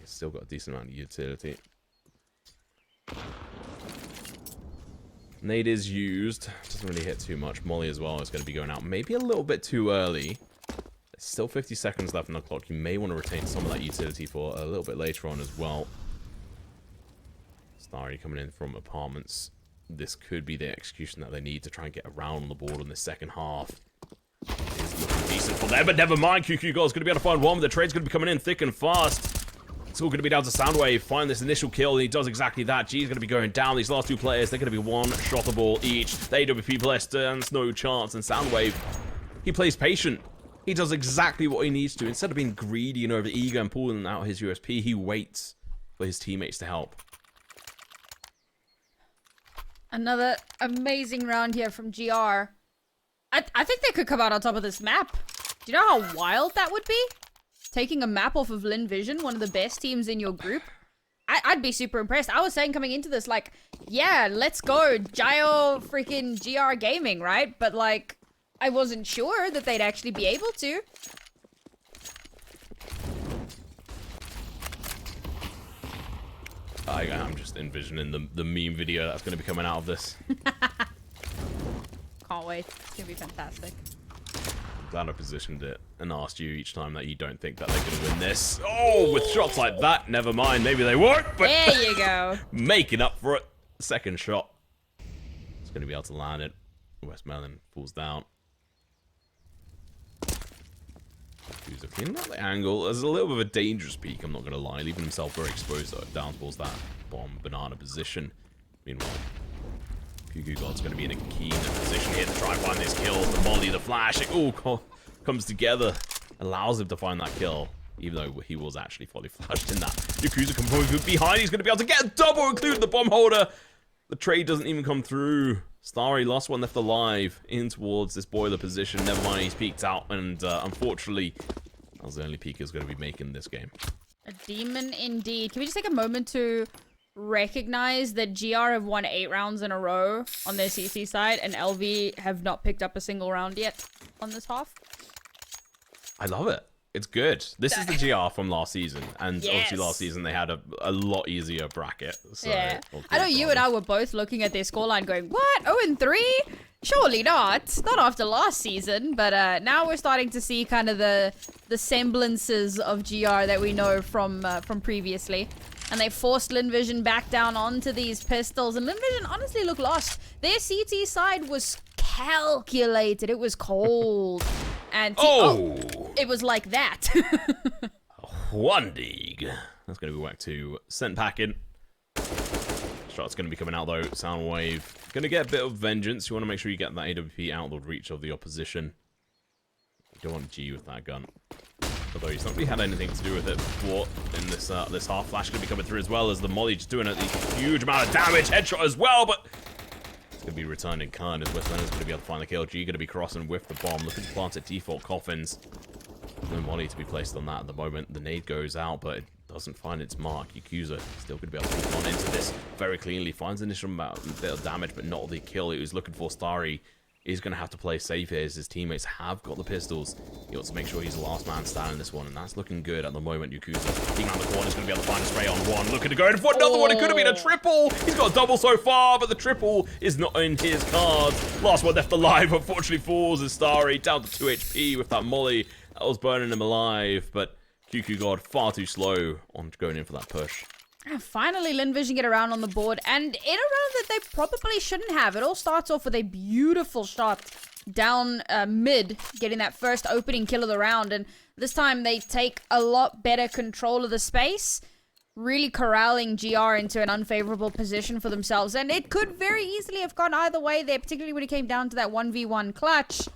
He's still got a decent amount of utility. Nade is used. Doesn't really hit too much. Molly as well is going to be going out maybe a little bit too early. There's still 50 seconds left on the clock. You may want to retain some of that utility for a little bit later on as well. Starry coming in from apartments. This could be the execution that they need to try and get around on the board in the second half. It is looking decent for them, but never mind. QQ Gold's going to be able to find one, but the trade's going to be coming in thick and fast. It's all going to be down to Soundwave. Find this initial kill, and he does exactly that. G's going to be going down. These last two players, they're going to be one-shottable each. The AWP player stands no chance, and Soundwave, he plays patient. He does exactly what he needs to. Instead of being greedy and over eager and pulling out his USP, he waits for his teammates to help. Another amazing round here from GR. I think they could come out on top of this map. Do you know how wild that would be? Taking a map off of Lynn Vision, one of the best teams in your group. I'd be super impressed. I was saying coming into this, like, yeah, let's go, Gyro freaking GR Gaming, right? But, like, I wasn't sure that they'd actually be able to. I'm just envisioning the meme video that's going to be coming out of this. Can't wait. It's going to be fantastic. I'm glad I positioned it and asked you each time that you don't think that they're going to win this. Oh, with shots like that, never mind. Maybe they won't, but there you go. Making up for it. Second shot. It's going to be able to land it. Westmelon falls down. He's cleaning out the angle. There's a little bit of a dangerous peek, I'm not going to lie. Leaving himself very exposed down towards that bomb banana position. Meanwhile, QQ God's going to be in a keen position here to try and find this kill. The molly, the flash, it all comes together. Allows him to find that kill, even though he was actually fully flashed in that. Yakuza comes from behind. He's going to be able to get a double, including the bomb holder. The trade doesn't even come through. Starry, last one left alive, in towards this boiler position. Never mind, he's peeked out, and unfortunately, that was the only peek he's going to be making this game. A demon indeed. Can we just take a moment to recognize that GR have won 8 rounds in a row on their CC side, and LV have not picked up a single round yet on this half? I love it. It's good. This is the GR from last season, and yes. Obviously last season they had a lot easier bracket. So yeah, I know you and I were both looking at their scoreline going, what, 0-3? Surely not. Not after last season, but now we're starting to see kind of the semblances of GR that we know from previously. And they forced Lynn Vision back down onto these pistols, and Lynn Vision honestly looked lost. Their CT side was calculated. It was cold. And it was like that. One dig. That's going to be whacked to sent back in. Shot's going to be coming out though. Soundwave going to get a bit of vengeance. You want to make sure you get that AWP out of the reach of the opposition. You don't want G with that gun. Although he's not really had anything to do with it before in this this half. Flash going to be coming through as well as the molly just doing a huge amount of damage. Headshot as well, but going to be returned in kind as Westland is going to be able to find the kill. G going to be crossing with the bomb, looking to plant at default coffins. No money to be placed on that at the moment. The nade goes out, but it doesn't find its mark. Yakuza still going to be able to move on into this very cleanly. Finds initial amount of bit of damage, but not the kill he was looking for. Starry is going to have to play safe here as his teammates have got the pistols. He wants to make sure he's the last man standing this one, and that's looking good at the moment. Yakuza being around the corner is going to be able to find a spray on one. Looking to go in for another one. It could have been a triple. He's got a double so far, but the triple is not in his cards. Last one left alive, unfortunately, falls as Starry down to 2 HP with that molly. That was burning him alive, but QQ God far too slow on going in for that push. And finally, Lynn Vision get around on the board, and in a round that they probably shouldn't have. It all starts off with a beautiful shot down mid, getting that first opening kill of the round, and this time they take a lot better control of the space, really corralling GR into an unfavorable position for themselves, and it could very easily have gone either way there, particularly when it came down to that 1v1 clutch.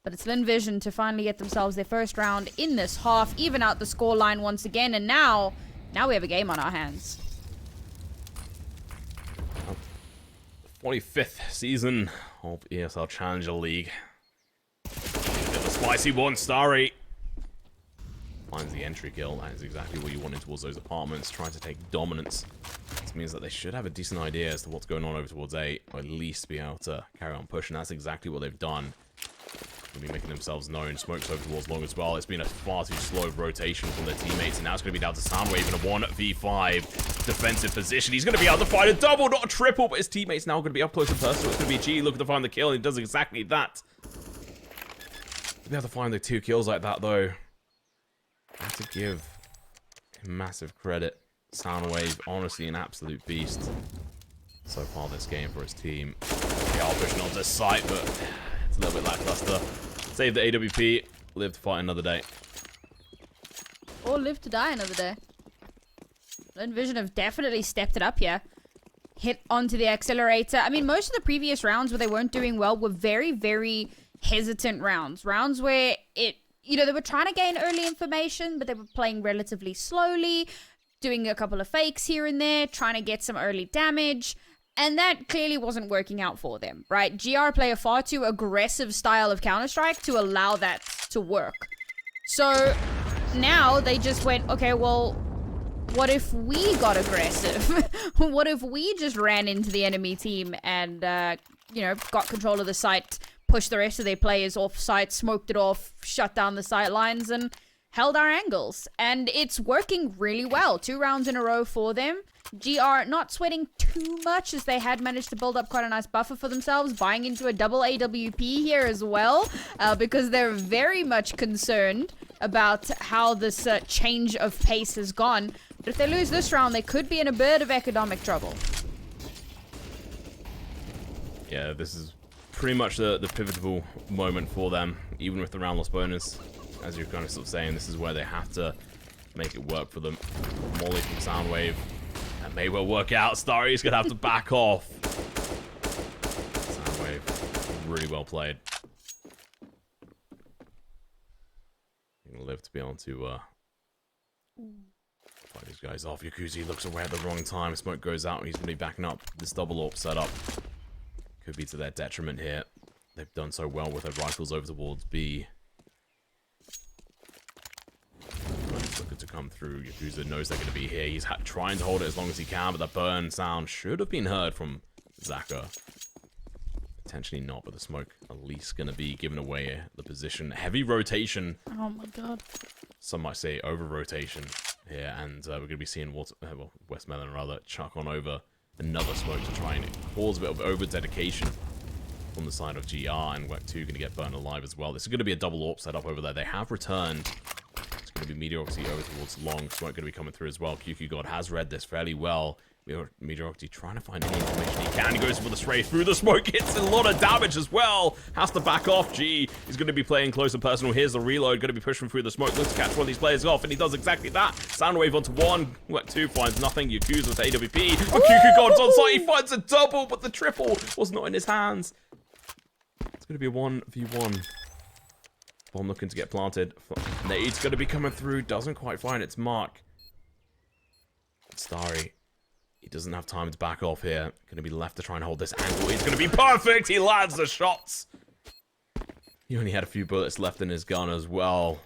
But it's Lynn Vision to finally get themselves their first round in this half, even out the scoreline once again, and now we have a game on our hands. 45th season of ESL Challenger League. Bit of a spicy one, Starry. Finds the entry kill. That is exactly what you wanted towards those apartments. Trying to take dominance. This means that they should have a decent idea as to what's going on over towards A, or at least be able to carry on pushing. That's exactly what they've done. They'll be making themselves known. Smokes over towards long as well. It's been a far too slow rotation from their teammates, and now it's going to be down to Soundwave in a 1v5 defensive position. He's going to be able to find a double, not a triple, but his teammate's now going to be up close and personal. It's going to be G looking to find the kill, and he does exactly that. To be able to find the 2 kills like that, though, I have to give him massive credit. Soundwave, honestly, an absolute beast so far this game for his team. They are pushing onto this site, but it's a little bit lackluster. Save the AWP, live to fight another day. Or live to die another day. Lynn Vision have definitely stepped it up here. Hit onto the accelerator. I mean, most of the previous rounds where they weren't doing well were very, very hesitant rounds. Rounds where they were trying to gain early information, but they were playing relatively slowly, doing a couple of fakes here and there, trying to get some early damage, and that clearly wasn't working out for them, right? GR play a far too aggressive style of Counter-Strike to allow that to work. So now they just went, okay, well, what if we got aggressive? What if we just ran into the enemy team and, got control of the site, pushed the rest of their players off site, smoked it off, shut down the sight lines, and held our angles. And it's working really well. 2 rounds in a row for them. GR not sweating too much, as they had managed to build up quite a nice buffer for themselves, buying into a double AWP here as well, because they're very much concerned about how this change of pace has gone. But if they lose this round, they could be in a bit of economic trouble. Yeah, this is pretty much the pivotal moment for them, even with the round loss bonus. As you're kind of sort of saying, this is where they have to make it work for them. Molly from Soundwave. That may well work out. Starry's going to have to back off. Soundwave, really well played. Going to live to be able to fight these guys off. Yakuzi looks away at the wrong time. Smoke goes out, and he's going to be backing up. This double AWP setup could be to their detriment here. They've done so well with their rifles over towards B. Looking to come through. Yakuza knows they're going to be here. He's trying to hold it as long as he can, but the burn sound should have been heard from Zaka. Potentially not, but the smoke at least going to be giving away the position. Heavy rotation. Oh my god. Some might say over rotation here, and we're going to be seeing Westmelon rather chuck on over another smoke to try and cause a bit of over dedication on the side of GR, and WEC2 going to get burned alive as well. This is going to be a double AWP setup over there. They have returned. It's going to be Mediocrity over towards long. Smoke going to be coming through as well. QQ God has read this fairly well. Mediocrity trying to find any information he can. He goes for the spray through the smoke. Hits a lot of damage as well. Has to back off. G is going to be playing close and personal. Here's the reload. Going to be pushing through the smoke. Looks to catch one of these players off, and he does exactly that. Soundwave onto 1. WEC2 finds nothing. Yakuza with AWP. But QQ God's on site. He finds a double, but the triple was not in his hands. It's going to be a 1v1. Bomb looking to get planted. Nade's going to be coming through. Doesn't quite find its mark. Starry. He doesn't have time to back off here. Going to be left to try and hold this angle. He's going to be perfect. He lands the shots. He only had a few bullets left in his gun as well.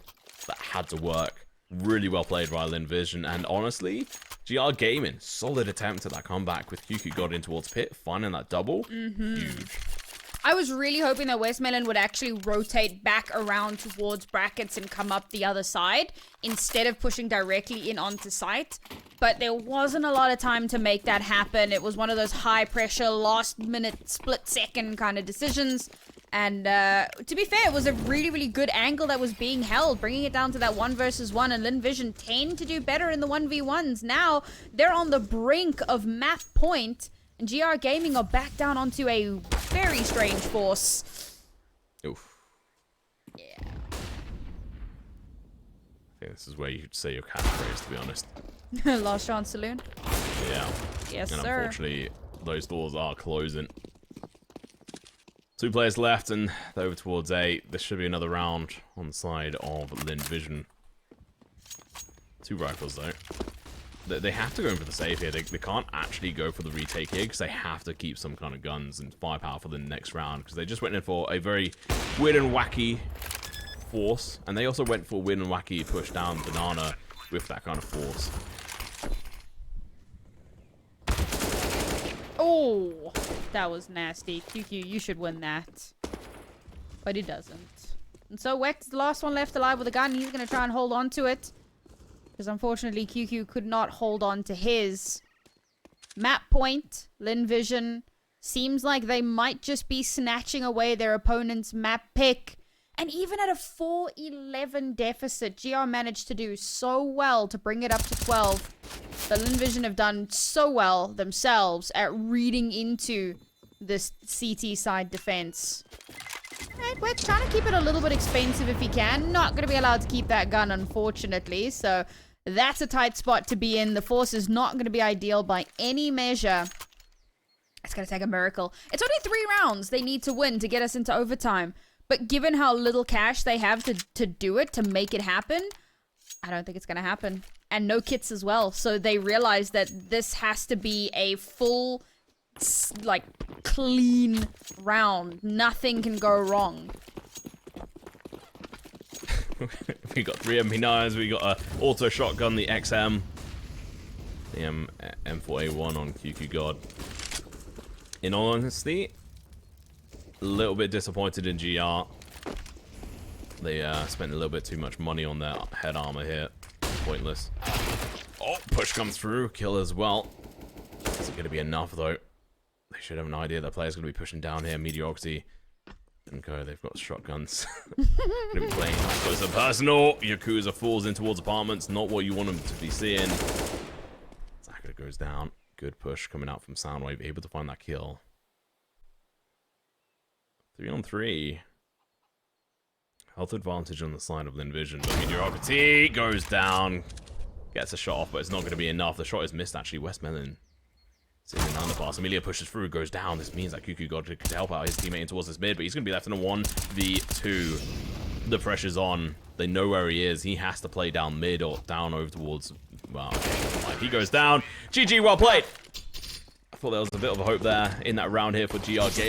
That had to work. Really well played by Lynn Vision. And honestly, GR Gaming, solid attempt at that comeback with QQ God in towards pit. Finding that double. Huge. I was really hoping that Westmelon would actually rotate back around towards brackets and come up the other side instead of pushing directly in onto site. But there wasn't a lot of time to make that happen. It was one of those high pressure, last minute, split second kind of decisions. And to be fair, it was a really, really good angle that was being held, bringing it down to that 1 versus 1. And Lynn Vision tend to do better in the 1v1s. Now they're on the brink of map point. And GR Gaming are back down onto a very strange force. Oof. Yeah. I think this is where you'd say your catchphrase, to be honest. Last chance saloon. Yeah. Yes, and sir. Unfortunately, those doors are closing. 2 players left, and they're over towards A. This should be another round on the side of Lynn Vision. 2 rifles, though. They have to go in for the save here. They can't actually go for the retake here because they have to keep some kind of guns and firepower for the next round, because they just went in for a very weird and wacky force, and they also went for Win and Wacky push down Banana with that kind of force. Oh, that was nasty. QQ, you should win that. But he doesn't. And so Wex, the last one left alive with a gun. He's going to try and hold on to it. Because unfortunately, QQ could not hold on to his. Map point, Lynn Vision. Seems like they might just be snatching away their opponent's map pick. And even at a 4-11 deficit, GR managed to do so well to bring it up to 12. The Lynn Vision have done so well themselves at reading into this CT side defense. Alright, Wex trying to keep it a little bit expensive if he can. Not going to be allowed to keep that gun, unfortunately. So that's a tight spot to be in. The force is not going to be ideal by any measure. It's going to take a miracle. It's only 3 rounds they need to win to get us into overtime. But given how little cash they have to do it, to make it happen, I don't think it's going to happen. And no kits as well. So they realize that this has to be a full, like, clean round. Nothing can go wrong. We got 3 MP9s, we got a auto shotgun, the XM. The M4A1 on QQ God. In all honesty, a little bit disappointed in GR. They spent a little bit too much money on their head armor here. Pointless. Oh, push comes through. Kill as well. Is it going to be enough, though? They should have an idea that player's going to be pushing down here. Mediocrity. Didn't go. They've got shotguns. Going to be playing up close and personal. Yakuza falls in towards apartments. Not what you want them to be seeing. Zaka goes down. Good push coming out from Soundwave. Able to find that kill. 3 on 3. Health advantage on the side of Lynn Vision, but Mediocrity goes down. Gets a shot off, but it's not going to be enough. The shot is missed, actually. Westmelon sitting in the underpass. Amelia pushes through, goes down. This means that QQ God could help out his teammate in towards this mid, but he's going to be left in a 1v2. The pressure's on. They know where he is. He has to play down mid or down over towards... Well, he goes down. GG, well played. I thought there was a bit of a hope there in that round here for GR Game.